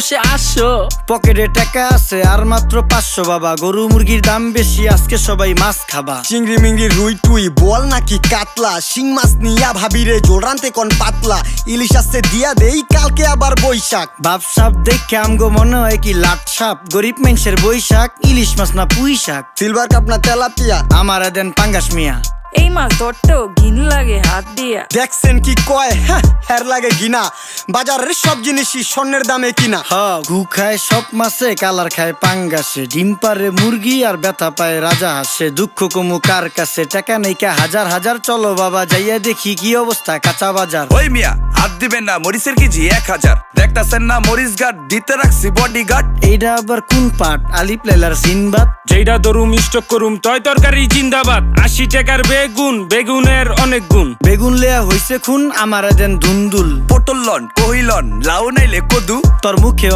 800 পকেটে টাকা আছে আর মাত্র 500 বাবা। গরু মুরগির দাম বেশি, আজকে সবাই মাছ খাবা। চিংড়ি মিংড়ি রুই টুই বল নাকি কাতলা, শিং মাছ নিয়া ভাবিরে জোল রানতে কোন পাতলা, ইলিশ আসছে দিয়া দেই কালকে আবার বৈশাখ। বাপ সাপ দেখে আমগো মনে হয় কি লাট সাপ, গরিব মানুষের বৈশাখ, ইলিশ মাছ না পুঁই শাক। সিলভার কাপ না তেলাপিয়া, আমারে দেন পাঙ্গাস মিয়া। এই মাছ ধরতেও ঘিন লাগে হাত দিয়া। দেখছেন কি কয়, হের লাগে গিনা, বাজারের সব জিনিসই স্বর্ণের দামে কিনা। হ ঘু খায় সব মাছে, কালার খায় পাঙ্গাসে, ডিম পারে মুরগি আর ব্যথা পায় রাজা হাসে। দুঃখ কমু কার কাছে, টাকা নেই কা হাজার হাজার, চলো বাবা যাইয়া দেখি কি অবস্থা কাঁচা বাজার। ওই মিয়া হাত দিবেন না, মরিচের কেজি 1000। দেখতাছেন না মরিচ গার্ড দিতে রাখছি বডি গার্ড। এইটা আবার কোন পাট, আলিপ লাইলার সিনবাদ? যেইটা ধরুম স্টক করুম তয় তরকারি জিন্দাবাদ। 80 টাকার বেগুন, বেগুনের অনেক গুণ। বেগুন লেয়া হইছে খুন, আমারে দেন ধুন্দুল। পটল লন, কহিলন, লাউ নাইলে কদু। তোর মুখে